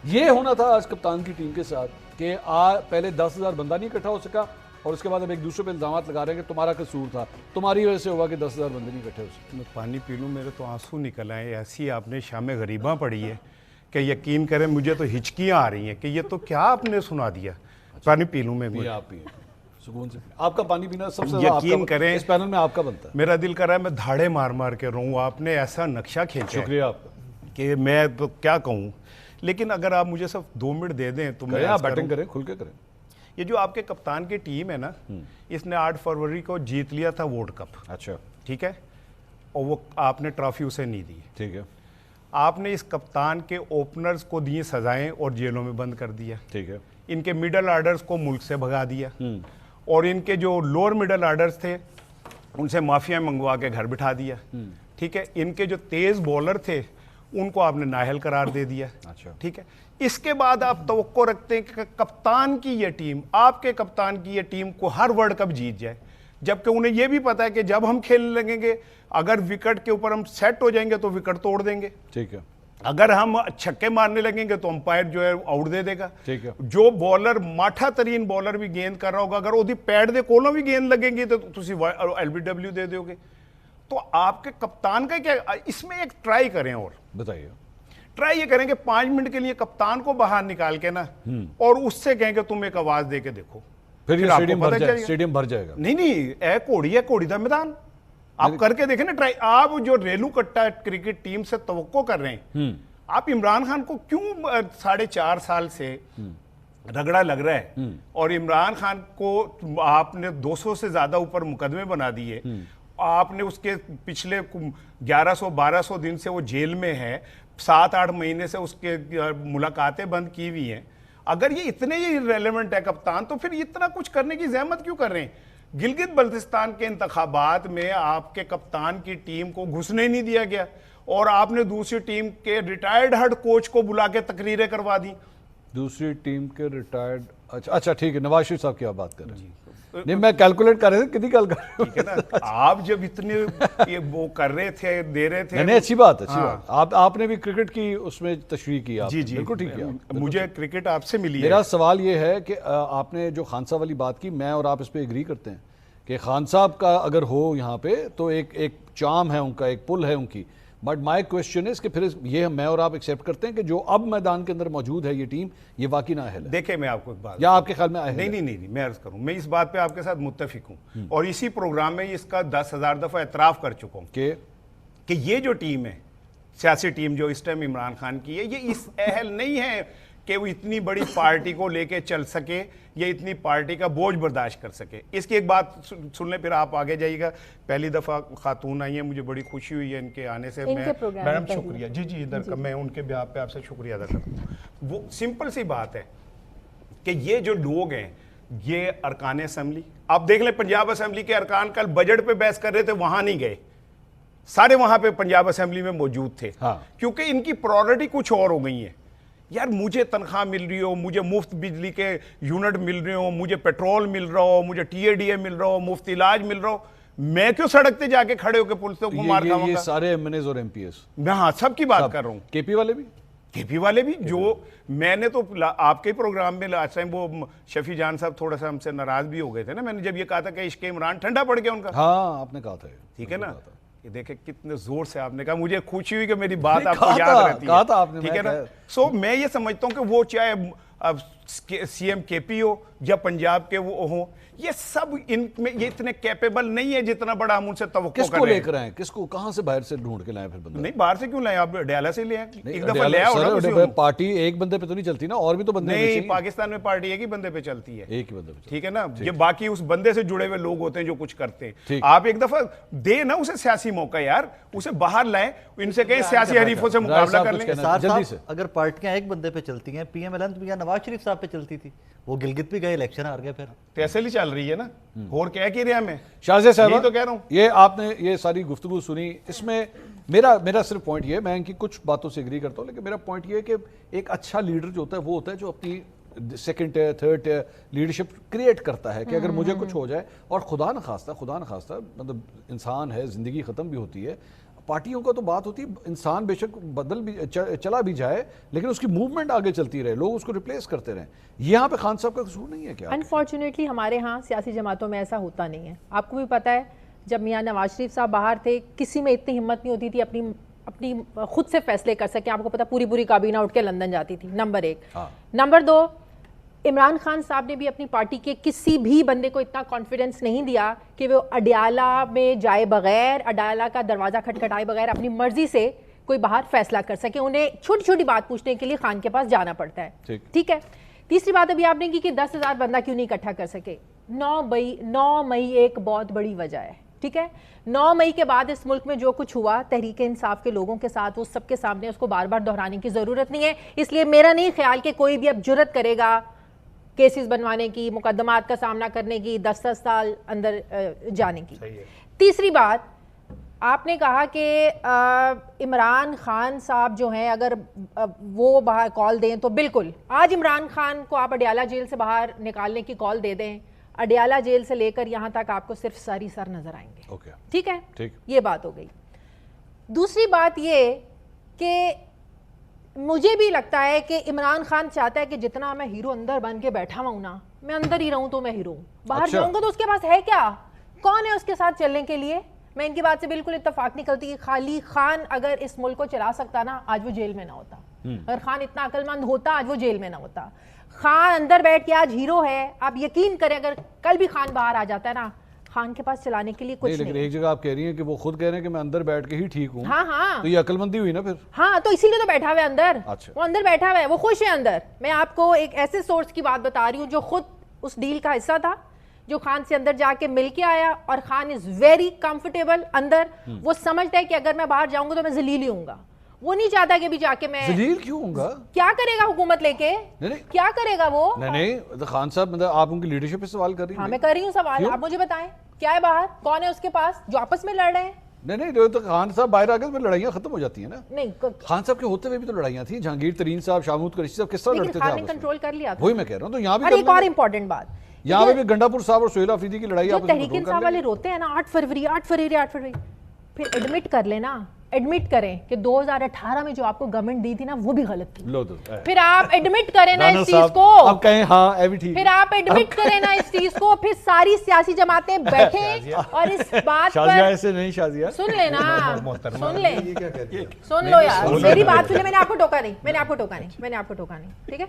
یہ ہونا تھا آج کپتان کی ٹیم کے ساتھ کہ پہلے 10,000 بندہ نہیں اکٹھا ہو سکا اور اس کے بعد اب ایک دوسرے پہ الزامات لگا رہے ہیں کہ تمہارا قصور تھا, تمہاری وجہ سے ہوا کہ 10,000 بندے نہیں اکٹھے ہو سکے. میں پانی پی لوں, میرے تو آنسو نکل آئے. ایسی آپ نے شام غریباں پڑھی ہے کہ یقین کریں مجھے تو ہچکیاں آ رہی ہیں کہ یہ تو کیا آپ نے سنا دیا. پانی پی لوں میں آپ پی سکون سے. آپ کا پانی پینا سب سے یقین کریں اس پینل میں آپ کا بنتا ہے. میرا دل کر رہا ہے میں دھاڑے مار مار کے رہوں. آپ نے ایسا نقشہ کھینچا شکریہ آپ کا کہ میں تو کیا کہوں, لیکن اگر آپ مجھے صرف 2 منٹ دے دیں تو میں آپ بیٹنگ کریں, کھل کے کریں. یہ جو آپ کے کپتان کی ٹیم ہے نا, اس نے 8 فروری کو جیت لیا تھا ورلڈ کپ. اچھا ٹھیک ہے, اور وہ آپ نے ٹرافی اسے نہیں دی. ٹھیک ہے. آپ نے اس کپتان کے اوپنرز کو دیے سزائیں اور جیلوں میں بند کر دیا. ٹھیک ہے. ان کے مڈل آرڈرز کو ملک سے بھگا دیا, اور ان کے جو لوور مڈل آرڈرز تھے ان سے مافیا منگوا کے گھر بٹھا دیا. ٹھیک ہے. ان کے جو تیز بولر تھے ان کو آپ نے نااہل قرار دے دیا. اچھا ٹھیک ہے. اس کے بعد آپ توقع رکھتے ہیں کہ کپتان کی یہ ٹیم, آپ کے کپتان کی یہ ٹیم کو ہر ورلڈ کپ جیت جائے, جبکہ انہیں یہ بھی پتا ہے کہ جب ہم کھیلنے لگیں گے اگر وکٹ کے اوپر ہم سیٹ ہو جائیں گے تو وکٹ توڑ دیں گے. ٹھیک ہے. اگر ہم چھکے مارنے لگیں گے تو امپائر جو ہے آؤٹ دے دے گا. ٹھیک ہے. جو بولر ماٹھا ترین بولر بھی گیند کر رہا ہوگا اگر وہ پیڈ دے کولوں بھی گیند لگیں گی تو تسی LBW دے دو گے. تو آپ کے کپتان کا کیا اس میں ایک ٹرائی کریں, اور بتائیے ٹرائی یہ کریں کہ 5 منٹ کے لیے کپتان کو باہر نکال کے نا اور اس سے کہیں کہ تم ایک آواز دے کے دیکھو, پھر یہ اسٹیڈیم بھر جائے گا. نہیں اے کوڑی ہے, کوڑی دا میدان آپ کر کے دیکھیں نا ٹرائی. آپ جو ریلو کٹا کرکٹ ٹیم سے توقع کر رہے ہیں, آپ عمران خان کو کیوں 4.5 سال سے رگڑا لگ رہا ہے, اور عمران خان کو آپ نے 200 سے زیادہ اوپر مقدمے بنا دیے, آپ نے اس کے پچھلے 1100-1200 دن سے وہ جیل میں ہے, 7-8 مہینے سے اس کے ملاقاتیں بند کی ہوئی ہیں. اگر یہ اتنے ہی ریلیونٹ ہے کپتان تو پھر اتنا کچھ کرنے کی زحمت کیوں کر رہے ہیں؟ گلگت بلتستان کے انتخابات میں آپ کے کپتان کی ٹیم کو گھسنے نہیں دیا گیا, اور آپ نے دوسری ٹیم کے ریٹائرڈ ہیڈ کوچ کو بلا کے تقریریں کروا دی. دوسری ٹیم کے ریٹائرڈ, اچھا ٹھیک ہے, نواز شریف صاحب کی آپ بات کر رہے ہیں. نہیں میں کیلکولیٹ کر رہے تھے کتنی کال کر رہے ٹھیک ہے نا. آپ جب اتنے وہ کر رہے تھے, دے رہے تھے, نہیں اچھی بات آپ نے بھی کرکٹ کی اس میں تشریح کی. جی بالکل ٹھیک کیا. مجھے کرکٹ آپ سے ملی ہے. میرا سوال یہ ہے کہ آپ نے جو خان صاحب والی بات کی, میں اور آپ اس پہ ایگری کرتے ہیں کہ خان صاحب کا اگر ہو یہاں پہ تو ایک چام ہے ان کا, ایک پل ہے ان کی, بٹ مائی کوشچن ہے کہ پھر یہ میں اور آپ ایکسیپٹ کرتے ہیں کہ جو اب میدان کے اندر موجود ہے یہ ٹیم, یہ واقعی نااہل ہے؟ دیکھیں میں آپ کو ایک بات, یا آپ کے خیال میں اہل ہے؟ نہیں میں عرض کروں, میں اس بات پہ آپ کے ساتھ متفق ہوں, اور اسی پروگرام میں اس کا 10,000 دفعہ اعتراف کر چکا ہوں کہ یہ جو ٹیم ہے, سیاسی ٹیم جو اس ٹائم عمران خان کی ہے, یہ اس اہل نہیں ہے کہ وہ اتنی بڑی پارٹی کو لے کے چل سکے یا اتنی پارٹی کا بوجھ برداشت کر سکے. اس کی ایک بات سن لیں پھر آپ آگے جائیے گا. پہلی دفعہ خاتون آئی ہیں, مجھے بڑی خوشی ہوئی ہے ان کے آنے سے. میڈم شکریہ. جی ادھر کا میں ان کے بیہاف پہ آپ سے شکریہ ادا کرتا ہوں. وہ سمپل سی بات ہے کہ یہ جو لوگ ہیں یہ ارکان اسمبلی, آپ دیکھ لیں پنجاب اسمبلی کے ارکان کل بجٹ پہ بحث کر رہے تھے, وہاں نہیں گئے, سارے وہاں پہ پنجاب اسمبلی میں موجود تھے, کیونکہ ان کی پرائورٹی کچھ اور ہو گئی ہیں. یار مجھے تنخواہ مل رہی ہو, مجھے مفت بجلی کے یونٹ مل رہے ہو, مجھے پیٹرول مل رہا ہو, مجھے TADA مل رہا ہو, مفت علاج مل رہا ہو, میں کیوں سڑک پہ جا کے کھڑے ہو کے پولیسوں کو مار کھاؤں گا؟ یہ سارے MNAs اور MPs میں سب کی بات کر رہا ہوں. KP والے بھی جو میں نے تو آپ کے پروگرام میں لاسٹ ٹائم وہ شفیع جان صاحب تھوڑا سا ہم سے ناراض بھی ہو گئے تھے نا, میں نے جب یہ کہا تھا کہ عشق عمران ٹھنڈا پڑ گیا ان کا. ہاں آپ نے کہا تھا, ٹھیک ہے نا. یہ دیکھیں کتنے زور سے آپ نے کہا, مجھے خوشی ہوئی کہ میری بات آپ کو یاد رہتی ہے. ٹھیک ہے نا. سو میں یہ سمجھتا ہوں کہ وہ چاہے CM KP ہو یا پنجاب کے وہ ہوں, یہ سب ان میں یہ اتنے کیپیبل نہیں ہے جتنا بڑا ہم ان سے توقع کر رہے ہیں. کس کو لے کر آئیں, کس کو کہاں سے باہر سے ڈھونڈ کے لائیں؟ پھر بندہ نہیں باہر سے کیوں لائیں, آپ ڈیالہ سے لے آئیں. ایک دفعہ لے آؤ. پارٹی ایک بندے پہ تو نہیں چلتی نا, اور بھی تو بندے نہیں, پاکستان میں پارٹی ایک ہی بندے پہ چلتی ہے, ایک ہی بندے پہ. ٹھیک ہے نا. یہ باقی اس بندے سے جڑے ہوئے لوگ ہوتے ہیں جو کچھ کرتے ہیں. آپ ایک دفعہ دے نا اسے سیاسی موقع, یار اسے باہر لائیں, ان سے کہیں سیاسی حریفوں سے مقابلہ کر لیں. جلدی سے اگر پارٹیاں ایک بندے پہ چلتی ہیں, PMLN بھی نواز شریف صاحب پہ چلتی تھی, وہ گلگت بھی گئے, الیکشن ہار گئے, پھر ایسے ہی چل رہی ہے نا. اور کیا کہہ رہے ہیں ہمیں شاہزہ صاحب, یہی تو کہہ رہا ہوں. یہ آپ نے یہ ساری گفتگو سنی, اس میں میرا صرف پوائنٹ یہ ہے, میں ان کی کچھ باتوں سے اگری کرتا ہوں, لیکن میرا پوائنٹ یہ ہے کہ ایک اچھا لیڈر جو ہوتا ہے وہ ہوتا ہے جو اپنی second tier third tier leadership create کرتا ہے کہ اگر مجھے کچھ ہو جائے, اور خدا نخواستہ مطلب انسان ہے, زندگی ختم بھی ہوتی ہے, پارٹیوں کا تو بات ہوتی ہے انسان بے شک بدل بھی چلا بھی جائے لیکن اس کی موومنٹ آگے چلتی رہے, لوگ اس کو ریپلیس کرتے رہیں. یہاں پہ خان صاحب کا قصور نہیں ہے کیا؟ انفارچونیٹلی ہمارے ہاں سیاسی جماعتوں میں ایسا ہوتا نہیں ہے. آپ کو بھی پتہ ہے جب میاں نواز شریف صاحب باہر تھے کسی میں اتنی ہمت نہیں ہوتی تھی اپنی خود سے فیصلے کر سکیں. آپ کو پتہ پوری کابینہ اٹھ کے لندن جاتی تھی, نمبر 1. نمبر 2, عمران خان صاحب نے بھی اپنی پارٹی کے کسی بھی بندے کو اتنا کانفیڈنس نہیں دیا کہ وہ اڈیالہ میں جائے بغیر, اڈیالہ کا دروازہ کھٹکھٹائے بغیر اپنی مرضی سے کوئی باہر فیصلہ کر سکے. انہیں چھوٹی چھوٹی بات پوچھنے کے لیے خان کے پاس جانا پڑتا ہے. ٹھیک ہے. تیسری بات ابھی آپ نے کی کہ 10,000 بندہ کیوں نہیں اکٹھا کر سکے. 9 مئی ایک بہت بڑی وجہ ہے. ٹھیک ہے. 9 مئی کے بعد اس ملک میں جو کچھ ہوا تحریک انصاف کے لوگوں کے ساتھ, وہ سب کے سامنے اس کو بار بار دہرانے کی ضرورت نہیں ہے. اس لیے میرا نہیں خیال کہ کوئی بھی اب جرت کرے گا کیسز بنوانے کی, مقدمات کا سامنا کرنے کی, 10 سال اندر جانے کی. تیسری بات, آپ نے کہا کہ عمران خان صاحب جو ہیں اگر وہ باہر کال دیں تو بالکل آج عمران خان کو آپ اڈیالہ جیل سے باہر نکالنے کی کال دے دیں, اڈیالہ جیل سے لے کر یہاں تک آپ کو صرف ساری سر نظر آئیں گے. ٹھیک ہے, یہ بات ہو گئی. دوسری بات یہ کہ مجھے بھی لگتا ہے کہ عمران خان چاہتا ہے کہ جتنا میں ہیرو اندر بن کے بیٹھا ہوا ہوں نا, میں اندر ہی رہوں تو میں ہیرو ہوں. باہر جاؤں گا تو اس کے پاس ہے کیا, کون ہے اس کے ساتھ چلنے کے لیے؟ میں ان کی بات سے بالکل اتفاق نہیں کرتی. خالی خان اگر اس ملک کو چلا سکتا نا آج وہ جیل میں نہ ہوتا. اگر خان اتنا عقل مند ہوتا آج وہ جیل میں نہ ہوتا. خان اندر بیٹھ کے آج ہیرو ہے. آپ یقین کریں اگر کل بھی خان باہر آ جاتا ہے نا, خان کے پاس چلانے کے لیے کچھ نہیں. لیکن ایک جگہ آپ کہہ رہی ہیں کہ وہ خود کہہ رہے ہیں کہ میں اندر بیٹھ کے ہی ٹھیک ہوں. ہاں تو یہ عقل مندی ہوئی نا پھر. ہاں تو اسی لیے تو بیٹھا ہوا ہے اندر. وہ اندر بیٹھا ہوا ہے, وہ خوش ہے اندر. میں آپ کو ایک ایسے سورس کی بات بتا رہی ہوں جو خود اس ڈیل کا حصہ تھا, جو خان سے اندر جا کے مل کے آیا, اور خان از ویری کمفرٹیبل اندر. وہ سمجھتا ہے کہ اگر میں باہر جاؤں گا تو میں ذلیل ہی ہوں گا. وہ نہیں چاہتا کہ بھی جا کے میں ذلیل کیوں ہوں گا. کیا کرے گا حکومت لے کے, کیا کرے گا وہ؟ نہیں خان صاحب مطلب آپ ان کی لیڈرشپ پہ سوال کر رہی ہیں. ہاں میں کر رہی ہوں سوال, آپ مجھے بتائیں کیا ہے باہر, کون ہے اس کے پاس جو آپس میں لڑ رہے ہیں؟ نہیں جو تو خان صاحب باہر آ گئے تو لڑائیاں ختم ہو جاتی ہیں نا. نہیں, خان صاحب کے ہوتے ہوئے بھی تو لڑائیاں تھیں. جہانگیر ترین صاحب, شاہ محمود قریشی صاحب کس طرح لڑتے تھے خان نے کنٹرول کر لیا تھا. وہی میں کہہ رہا ہوں. تو یہاں بھی ایک اور امپورٹنٹ بات, یہاں پہ بھی گنڈا پور صاحب اور سہیل آفریدی کی لڑائی آپ تحریک انصاف والے روتے ہیں نا 8 فروری پھر ایڈمٹ کر لینا, ایڈمٹ کریں کہ 2018 میں جو آپ کو گورنمنٹ دی تھی نا وہ بھی غلط تھی. پھر آپ ایڈمٹ کریں نا اس چیز کو, اب کہیں ہاں ٹھیک, پھر آپ ایڈمٹ کریں نا اس چیز کو, پھر ساری سیاسی جماعتیں بیٹھیں اور اس بات پر ایسے نہیں شازیہ سن لیں نا, سن لیں, سن لو یار میری بات سن لیں. میں نے آپ کو ٹوکا نہیں, ٹھیک ہے.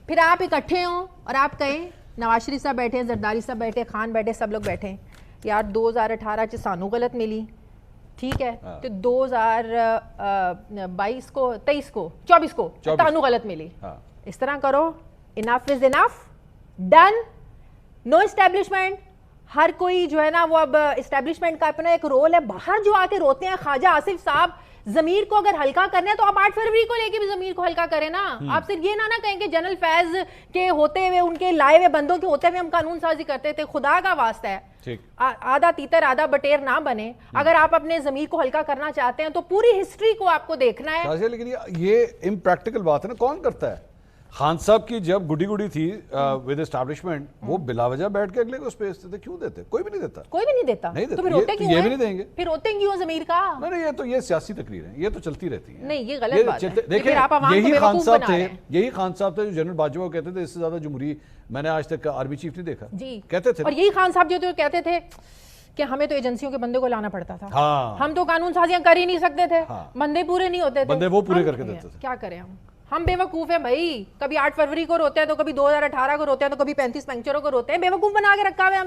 پھر آپ اکٹھے ہوں اور آپ کہیں نواز شریف صاحب بیٹھے, زرداری صاحب بیٹھے, خان بیٹھے, سب لوگ بیٹھے یار 2018 چ سانو غلط ملی, ٹھیک ہے, تو 2022 کو 23 کو 24 کو تانو غلط ملی. اس طرح کرو, انف از انف, ڈن, نو اسٹیبلشمنٹ. ہر کوئی جو ہے نا وہ اب اسٹیبلشمنٹ کا اپنا ایک رول ہے. باہر جو آ کے روتے ہیں خواجہ آصف صاحب, ضمیر کو اگر ہلکا کرنا ہے تو آپ 8 فروری کو لے کے بھی ضمیر کو ہلکا کریں نا. آپ صرف یہ نہ کہیں کہ جنرل فیض کے ہوتے ہوئے, ان کے لائے ہوئے بندوں کے ہوتے ہوئے ہم قانون سازی کرتے تھے. خدا کا واسطہ ہے آدھا تیتر آدھا بٹیر نہ بنے. اگر آپ اپنے ضمیر کو ہلکا کرنا چاہتے ہیں تو پوری ہسٹری کو آپ کو دیکھنا ہے. لیکن یہ امپریکٹیکل بات ہے نا, کون کرتا ہے؟ خان صاحب کی جب گڈی تھی ود اسٹیبلشمنٹ, وہ بلا وجہ بیٹھ کے اگلے کو اسپیس دیتے. کیوں دیتے؟ کوئی بھی نہیں دیتا. تو پھر روتے کیوں ہیں؟ یہ بھی نہیں دیں گے. پھر روتے کیوں ضمیر کا؟ نہیں یہ سیاسی تقریر ہے, یہ تو چلتی رہتی ہے. نہیں یہ غلط بات ہے. دیکھیں یہی خان صاحب تھے جو جنرل باجوہ کہتے تھے اس سے زیادہ جمہوری میں نے آج تک آرمی چیف نہیں دیکھا. جی کہتے تھے. اور یہی خان صاحب جو کہتے تھے کہ ہمیں تو ایجنسیوں کے بندے کو لانا پڑتا تھا, ہم تو قانون سازیاں کر ہی نہیں سکتے تھے, بندے پورے نہیں ہوتے تھے, بندے وہ پورے کر کے دیتے تھے. کیا کریں ہم بے وقوف ہیں بھائی. کبھی 8 فروری کو روتے ہیں تو کبھی 2018 کو روتے ہیں تو کبھی 35 پنکچروں کو روتے ہیں. بے وقوف بنا کے رکھا ہوا ہے